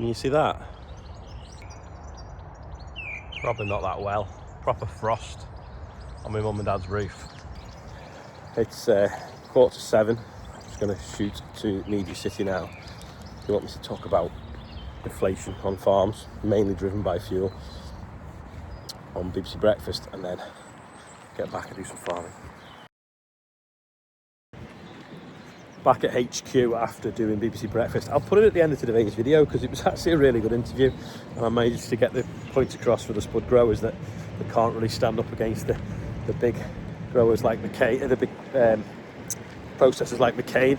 Can you see that? Probably not that well. Proper frost on my mum and dad's roof. It's 6:45. I'm just going to shoot to Media City now. They want me to talk about inflation on farms, mainly driven by fuel, on BBC Breakfast, and then get back and do some farming. Back at HQ after doing BBC Breakfast. I'll put it at the end of today's video because it was actually a really good interview, and I managed to get the point across for the spud growers that they can't really stand up against the big growers like McCain, the big processors like McCain.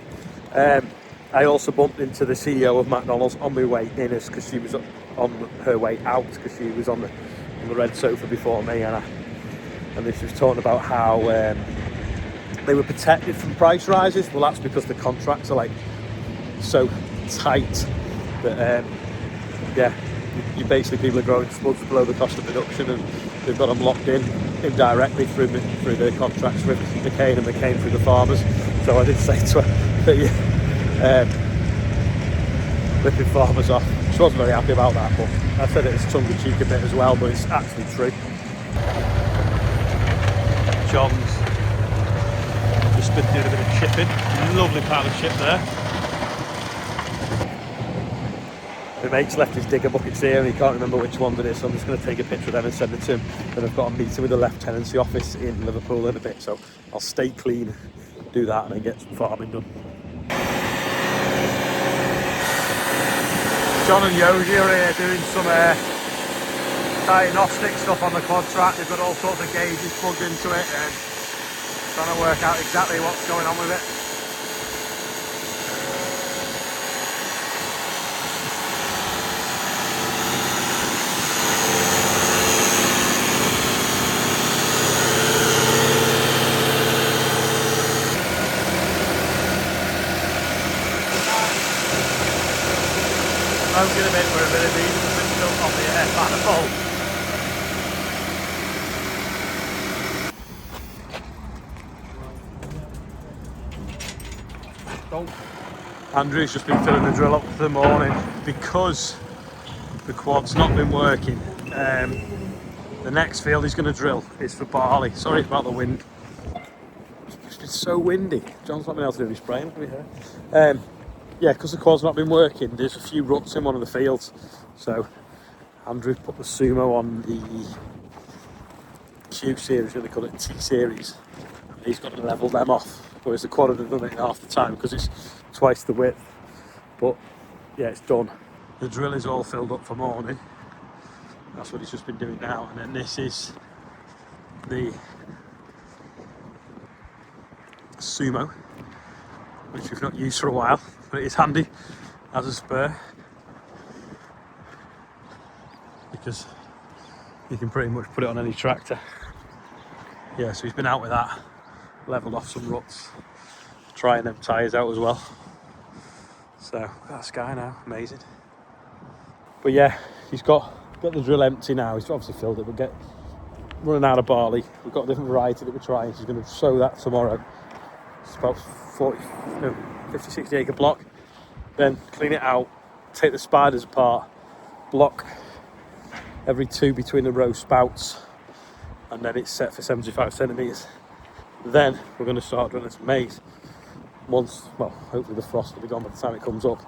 I also bumped into the CEO of McDonald's on my way in, because she was on her way out, because she was on the red sofa before me, and she was talking about how they were protected from price rises. Well, that's because the contracts are like so tight that you basically, people are growing spuds below the cost of production, and they've got them locked in indirectly through the contracts with McCain and McCain through the farmers. So I did say to her that ripping farmers off. She wasn't very happy about that, but I said it's tongue-in-cheek a bit as well, but it's actually true. John's just been doing a bit of chipping. Lovely pile of chip there. My mate's left his digger buckets here and he can't remember which one it is, so I'm just going to take a picture of them and send it to him. Then I've got a meeting with the Lieutenancy office in Liverpool in a bit, so I'll stay clean, do that, and then get some farming done. John and Yogi are here doing some diagnostic stuff on the Quadrac. They've got all sorts of gauges plugged into it and trying to work out exactly what's going on with it. Smoking a bit where a bit of diesel has been stuck on the manifold. Andrew's just been filling the drill up for the morning because the quad's not been working. The next field he's going to drill is for barley. Sorry about the wind. It's been so windy. John's not been able to do any spraying. Look at me here. Yeah, because the quad's not been working, there's a few ruts in one of the fields. So Andrew put the Sumo on the Q series, they call it T series. And he's got to level them off, whereas the quad had done it in half the time because it's twice the width. But yeah, it's done. The drill is all filled up for morning. That's what he's just been doing now. And then this is the Sumo, which we've not used for a while, but it is handy as a spare because you can pretty much put it on any tractor. Yeah, so he's been out with that, levelled off some ruts, trying them tyres out as well. So that sky now, amazing. But yeah, he's got the drill empty now. He's obviously filled it, but running out of barley. We've got a different variety that we're trying. He's going to sow that tomorrow. It's about 50, 60 acre block. Then clean it out, take the spiders apart, block every two between the row spouts, and then it's set for 75 centimetres. Then we're going to start drilling some maize. Once, well, hopefully the frost will be gone by the time it comes up,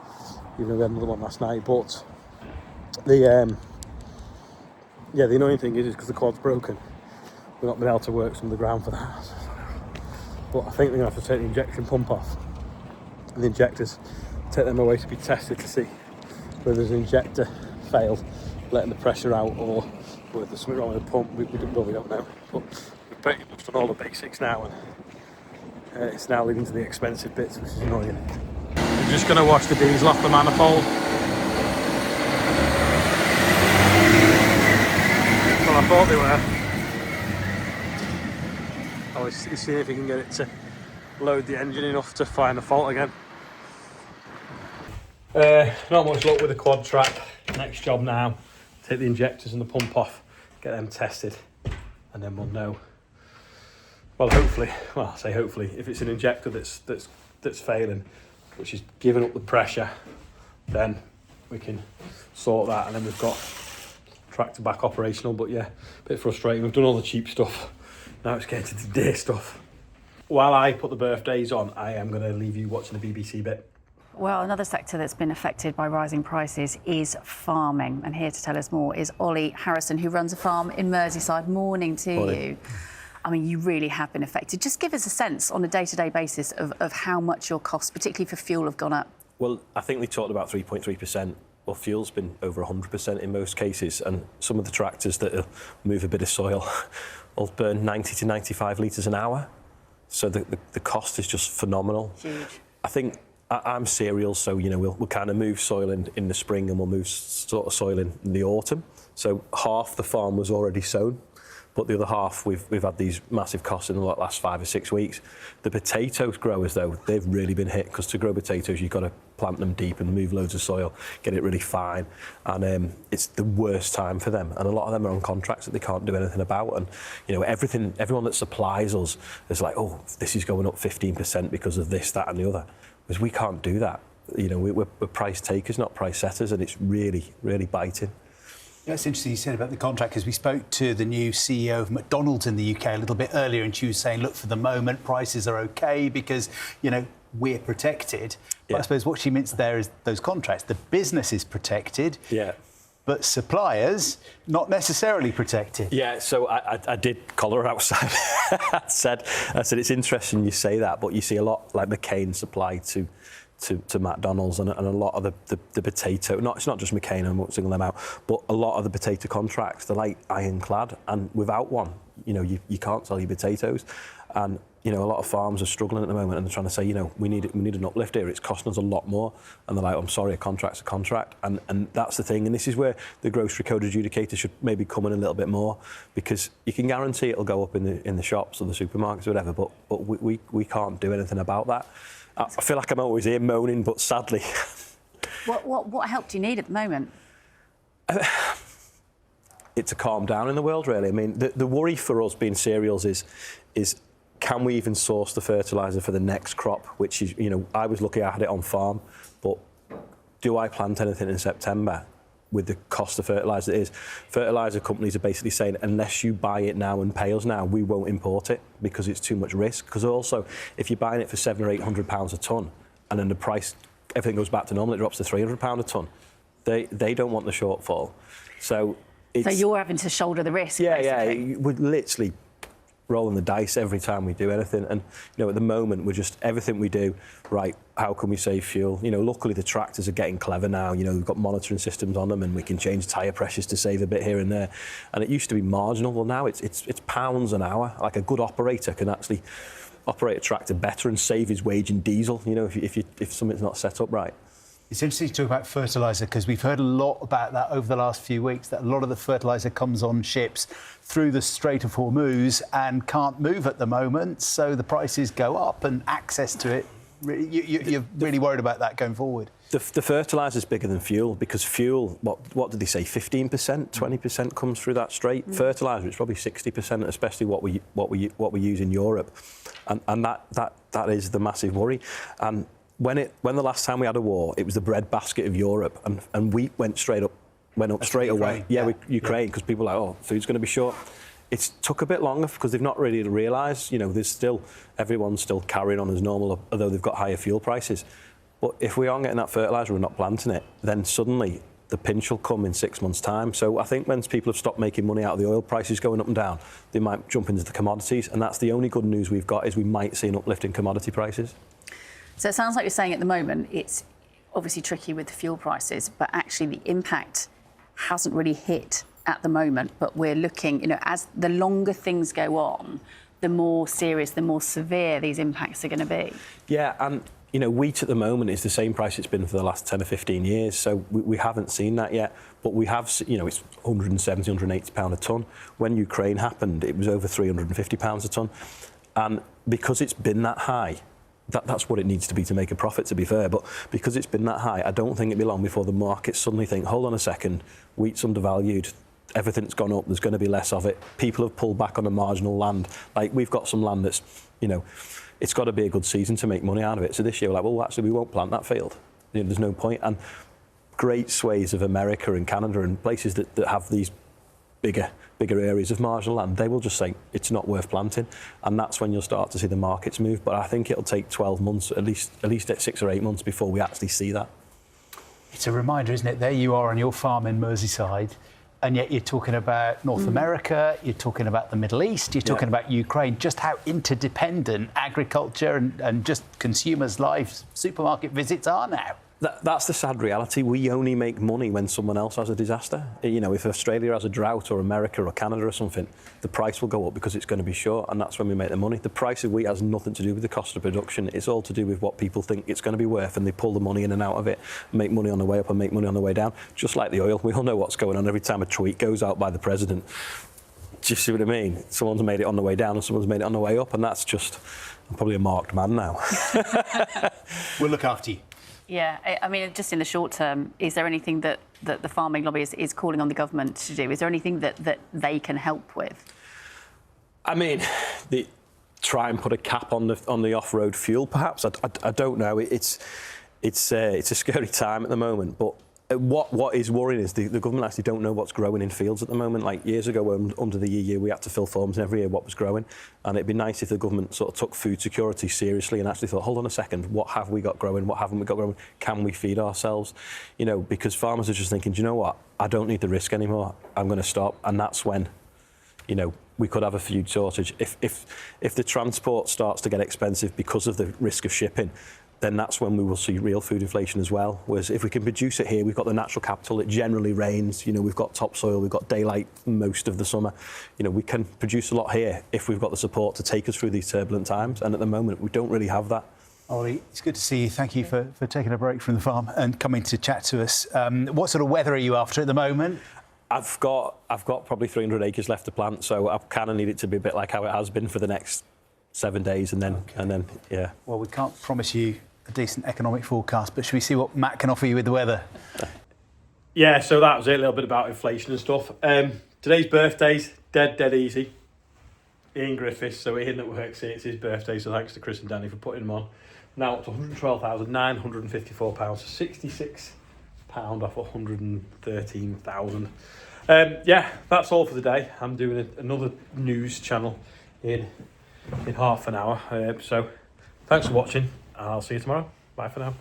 even though we had another one last night. But the annoying thing is because the quad's broken, we've not been able to work some of the ground for that. But I think they're going to have to take the injection pump off and the injectors, take them away to be tested to see whether there's an injector failed, letting the pressure out, or whether there's something wrong with the pump. We don't know. But we've pretty much done all the basics now, and it's now leading to the expensive bits, which is annoying. I'm just going to wash the diesel off the manifold. Well, I thought they were. He's seeing if he can get it to load the engine enough to find the fault again. Not much luck with the Quadrac. Next job now, take the injectors and the pump off, get them tested, and then we'll know. Well, hopefully, I say hopefully, if it's an injector that's failing, which is giving up the pressure, then we can sort that, and then we've got tractor back operational. But yeah, a bit frustrating. We've done all the cheap stuff. Now it's getting to the day stuff. While I put the birthdays on, I am going to leave you watching the BBC bit. Well, another sector that's been affected by rising prices is farming. And here to tell us more is Olly Harrison, who runs a farm in Merseyside. Morning to you. I mean, you really have been affected. Just give us a sense on a day-to-day basis of how much your costs, particularly for fuel, have gone up. Well, I think they talked about 3.3%. Well, fuel's been over 100% in most cases, and some of the tractors that move a bit of soil will burn 90 to 95 litres an hour. So the cost is just phenomenal. Huge. I think I'm cereals, so we'll kind of move soil in the spring and we'll move sort of soil in the autumn. So half the farm was already sown, but the other half we've had these massive costs in the last 5 or 6 weeks. The potatoes growers, though, they've really been hit, because to grow potatoes you've got to plant them deep and move loads of soil, get it really fine, and it's the worst time for them. And a lot of them are on contracts that they can't do anything about. And everyone that supplies us is like, oh, this is going up 15% because of this, that, and the other. Because we can't do that. We're price takers, not price setters, and it's really, really biting. Yeah, it's interesting you said about the contract, because we spoke to the new CEO of McDonald's in the UK a little bit earlier, and she was saying, look, for the moment, prices are OK because, we're protected. But I suppose what she means there is those contracts. The business is protected. Yeah. But suppliers, not necessarily protected. Yeah, so I did collar her outside. I said it's interesting you say that, but you see a lot like McCain supplied to McDonald's, and a lot of the potato, it's not just McCain, I won't single them out, but a lot of the potato contracts, they're like ironclad, and without one, you can't sell your potatoes. And a lot of farms are struggling at the moment, and they're trying to say, we need an uplift here. It's costing us a lot more. And they're like, I'm sorry, a contract's a contract. And that's the thing. And this is where the grocery code adjudicator should maybe come in a little bit more, because you can guarantee it'll go up in the shops or the supermarkets or whatever, but we can't do anything about that. I feel like I'm always here moaning, but sadly. What help do you need at the moment? It's a calm down in the world, really. I mean, the worry for us being cereals is can we even source the fertiliser for the next crop, which is, I was looking at it on farm, but do I plant anything in September with the cost of fertiliser it is? Fertiliser companies are basically saying, unless you buy it now and pay us now, we won't import it because it's too much risk. Because also, if you're buying it for £700 or £800 a tonne, and then the price, everything goes back to normal, it drops to £300 a tonne, they don't want the shortfall. So you're having to shoulder the risk, basically. Yeah, we're literally rolling the dice every time we do anything. And, at the moment, we're just, everything we do, right, how can we save fuel? Luckily the tractors are getting clever now. We've got monitoring systems on them, and we can change tyre pressures to save a bit here and there. And it used to be marginal. Well, now it's pounds an hour. Like, a good operator can actually operate a tractor better and save his wage in diesel, if something's not set up right. It's interesting to talk about fertiliser, because we've heard a lot about that over the last few weeks, that a lot of the fertiliser comes on ships through the Strait of Hormuz and can't move at the moment, so the prices go up and access to it. You're really worried about that going forward? The fertiliser is bigger than fuel, because fuel, what did they say, 15%, 20% comes through that strait. Fertiliser, it's probably 60%, especially what we use in Europe, and that is the massive worry. And when the last time we had a war, it was the breadbasket of Europe, and wheat went up straight away. Yeah, Ukraine, because people were like, oh, food's going to be short. It's took a bit longer because they've not really realised, everyone's still carrying on as normal, although they've got higher fuel prices. But if we aren't getting that fertiliser, we're not planting it, then suddenly the pinch will come in 6 months' time. So I think when people have stopped making money out of the oil prices going up and down, they might jump into the commodities, and that's the only good news we've got, is we might see an uplift in commodity prices. So it sounds like you're saying at the moment it's obviously tricky with the fuel prices, but actually the impact hasn't really hit at the moment. But we're looking, as the longer things go on, the more serious, the more severe these impacts are going to be. Yeah, and wheat at the moment is the same price it's been for the last 10 or 15 years, so we haven't seen that yet. But we have, it's 170, 180 pound a tonne. When Ukraine happened, it was over 350 pounds a tonne, and because it's been that high. That's what it needs to be to make a profit, to be fair. But because it's been that high, I don't think it'll be long before the markets suddenly think, hold on a second, wheat's undervalued, everything's gone up, there's going to be less of it. People have pulled back on the marginal land. Like, we've got some land that's, it's got to be a good season to make money out of it. So this year we're like, well, actually, we won't plant that field. There's no point. And great swathes of America and Canada and places that have these bigger areas of marginal land, they will just say it's not worth planting, and that's when you'll start to see the markets move. But I think it'll take 12 months, at least 6 or 8 months before we actually see that. It's a reminder, isn't it? There you are on your farm in Merseyside, and yet you're talking about North America, you're talking about the Middle East, you're talking about Ukraine, just how interdependent agriculture and just consumers' lives, supermarket visits are now. That's the sad reality. We only make money when someone else has a disaster. You know, if Australia has a drought, or America or Canada or something, the price will go up because it's going to be short, and that's when we make the money. The price of wheat has nothing to do with the cost of production. It's all to do with what people think it's going to be worth, and they pull the money in and out of it, make money on the way up and make money on the way down. Just like the oil, we all know what's going on every time a tweet goes out by the president. Do you see what I mean? Someone's made it on the way down and someone's made it on the way up, and that's just... I'm probably a marked man now. We'll look after you. Yeah, I mean, just in the short term, is there anything that the farming lobby is calling on the government to do? Is there anything that they can help with? I mean, try and put a cap on the off-road fuel, perhaps. I don't know. It's a scary time at the moment, but what is worrying is the government actually don't know what's growing in fields at the moment. Like years ago, under the EU, we had to fill forms every year what was growing, and it'd be nice if the government sort of took food security seriously and actually thought, hold on a second, what have we got growing? What haven't we got growing? Can we feed ourselves? You know, because farmers are just thinking, do you know what? I don't need the risk anymore. I'm going to stop, and that's when, you know, we could have a food shortage. If the transport starts to get expensive because of the risk of shipping, then that's when we will see real food inflation as well. Whereas if we can produce it here, we've got the natural capital, it generally rains, you know, we've got topsoil, we've got daylight most of the summer. You know, we can produce a lot here if we've got the support to take us through these turbulent times, and at the moment we don't really have that. Olly, it's good to see you. Thank you for taking a break from the farm and coming to chat to us. What sort of weather are you after at the moment? I've got probably 300 acres left to plant, so I kind of need it to be a bit like how it has been for the next 7 days, and then yeah. Well, we can't promise you a decent economic forecast, but should we see what Matt can offer you with the weather? Yeah, so that was it, a little bit about inflation and stuff. Today's birthday's dead easy. Ian Griffiths, so Ian that works here, it's his birthday, so thanks to Chris and Danny for putting him on. Now up to £112,954, £66 off 113,000. Yeah, that's all for the day. I'm doing another news channel in half an hour. So thanks for watching, and I'll see you tomorrow. Bye for now.